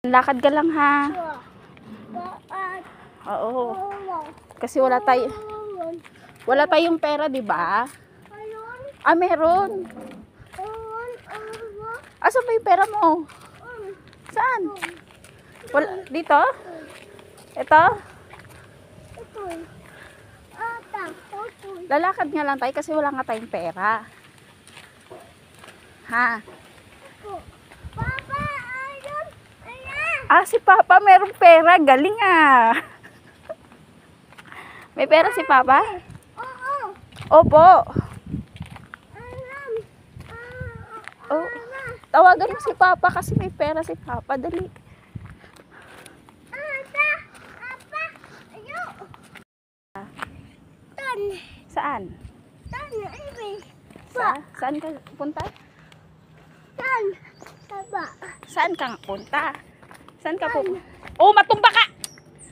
Lakad ka lang ha. Oo. Kasi wala tayong pera, 'di ba? Ah, meron. Asan ba yung pera mo? Saan? Dito? Ito? Lalakad nga lang tayo kasi wala nga tayong pera. Ha? Papa, ayun. Ayan. Ah, si Papa merong pera. Galing ah. May pera si Papa? Oo. Opo. Alam. Oh. Tawagan mo si Papa kasi may pera si Papa. Dali. Apa. Ayun. Tan. Saan? Tan. Ayun. Saan ka punta? Tan. Taba. Saan ka nga punta? Saan ka pupunta? Oh, matumba ka!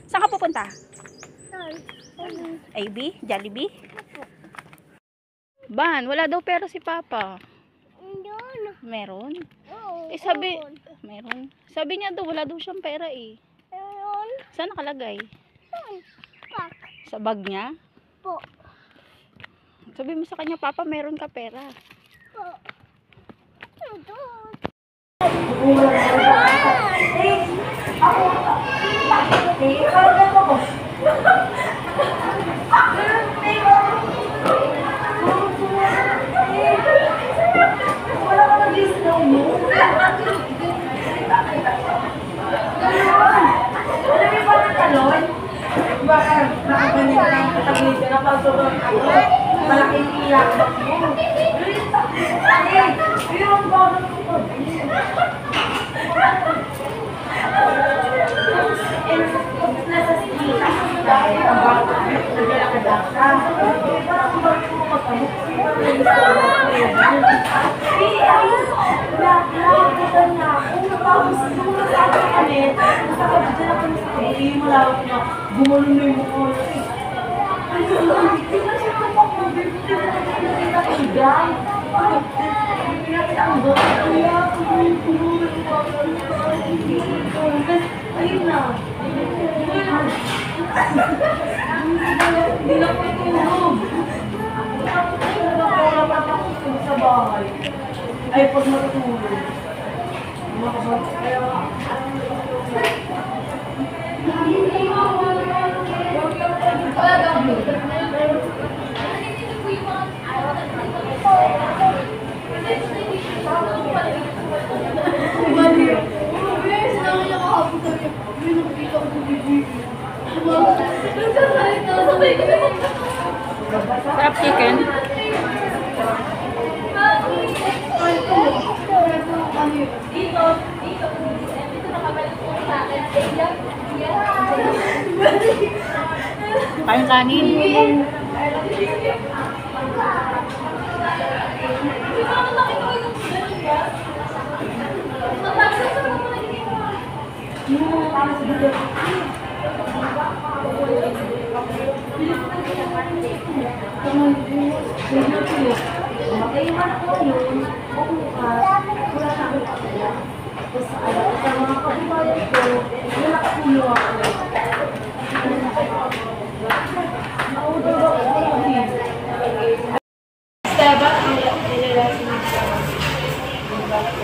Saan ka pupunta? Tan. AB? Jollibee? Ban, wala daw pera si Papa. Ayun. Meron? Oo. Meron. Sabi niya daw, wala daw siyang pera eh. Ayun. Saan nakalagay? Tan. Pak. Sa bag niya? Po. Sabi mo sa kanya, Papa, meron ka pera. Po. Doon. Malaking iyak mo. Nasa sila dahil ang bata naglalakad-lakad. Gumulong na yung mukha. Ayun na. Hindi na po itulog. Sa bahay. Ay, pag matutulog. Sarap chicken. Kain kanin.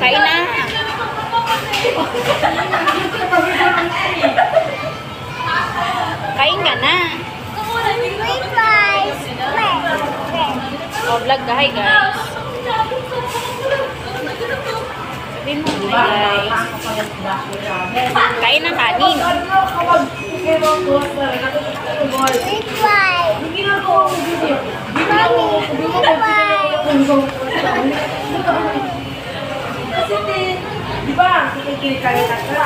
Kain na. Kain ka na. Wait, guys. Oh, vlog ka. Hi guys. Sabihin mo, hi guys. Kain ng kanin. Wait, guys. Di ba? Kikikilig kami na siya.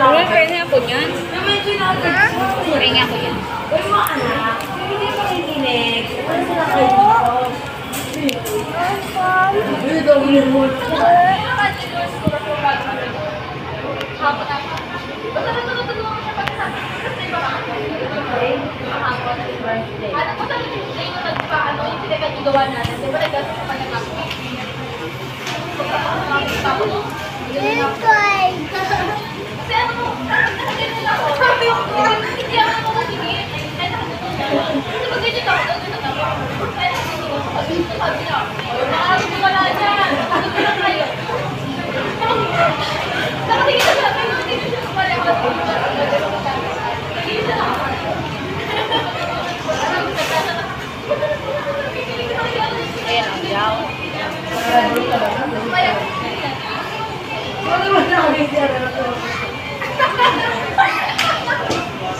Uy, pwede ako yan. Pwede ako yan. Uy, mga anak. Hindi ko kikinig. Ano sila kayo dito? Uy, dami mo. Ano ko sabi ko yung nagpaano yung pinagagawa natin, di ba nagagawa pa ng ako?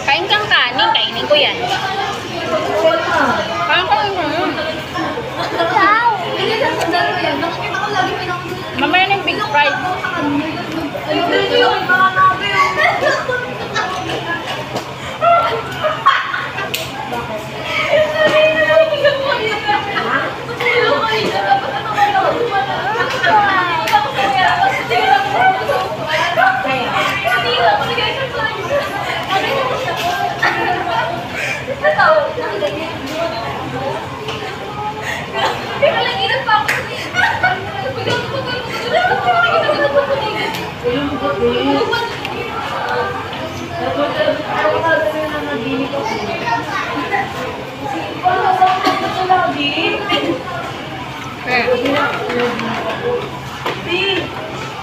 Kain kang kanin, kainin ko yan. Kain ko yun. Mamaya na yung big fry.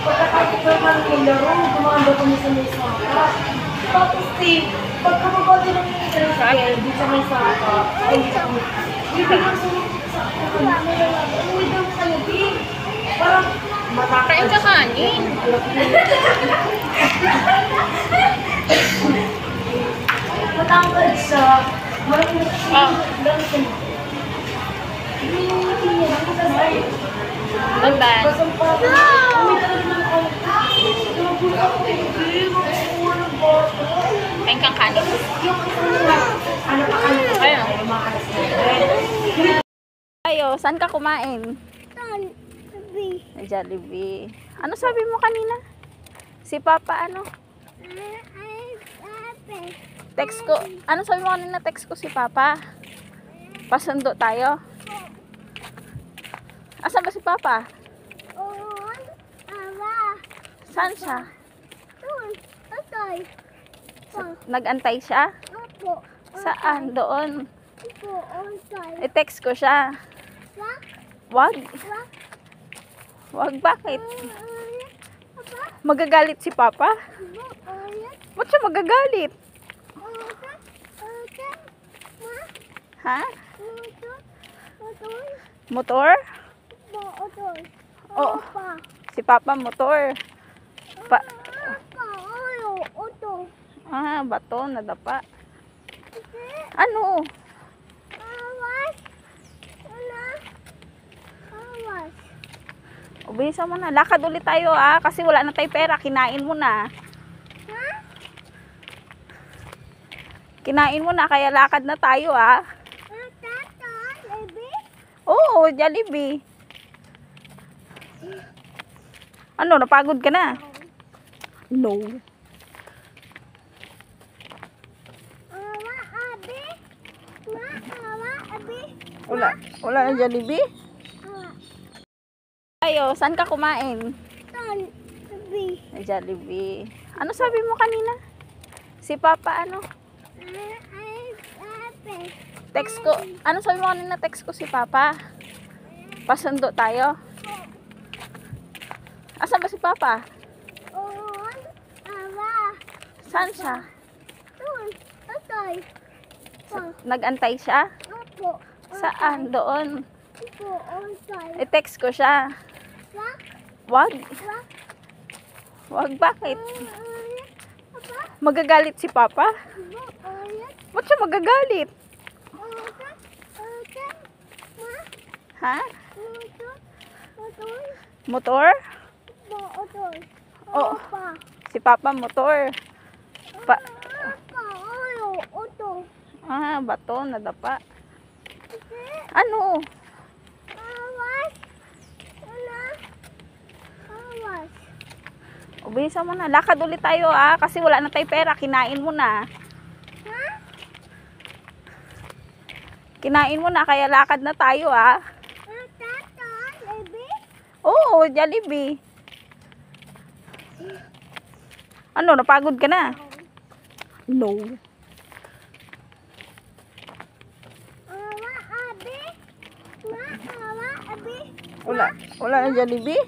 Pagkatapos naman yung laro, gumanda kami sa may saka. Tapos pagka mabado lang yung internet, di sa may saka, ay hindi ako. Bibigyan sunod sa uwi daw kayo, di. Parang matakot. Kain ka kanin. Matangkad siya. Marami lang siya. Bye-bye. Kain kang kanin. Ayun. Ayo, saan ka kumain? Jollibee. Ano sabi mo kanina? Si Papa ano? Text ko. Ano sabi mo kanina? Text ko si Papa. Pasundo tayo. Asan ba si Papa? Saan siya? Nag-antay siya? Saan? Doon. I-text ko siya. Wag. Wag, bakit? Magagalit si Papa? Ba't siya magagalit? Ha? Motor? Oh, si Papa motor. Bato, nadapa. Ano? Bilisan mo na. Lakad ulit tayo kasi wala na tayong pera. Kinain mo na. Kinain mo na, kaya lakad na tayo Oo, Jollibee. Ano, napagod ka na? No. Wala na Jollibee? Ayo, saan ka kumain? Jollibee. Ano sabi mo kanina? Si Papa ano? Text ko. Ano sabi mo kanina? Text ko si Papa. Pasundo tayo. Asan ba si Papa? Saan siya? Nag-antay siya? Saan? Doon. I-text ko siya. Wag. Wag, bakit? Magagalit si Papa? Ba't siya magagalit? Ha? Motor? Oh, si Papa motor. Bato, nadapa. Ano? Bilisan mo na. Lakad ulit tayo kasi wala na tayong pera. Kinain mo na. Kinain mo na, kaya lakad na tayo Oo, Jollibee. Ano, napagod ka na? No. Awa, abi. Awa, abi. Wala na Jollibee?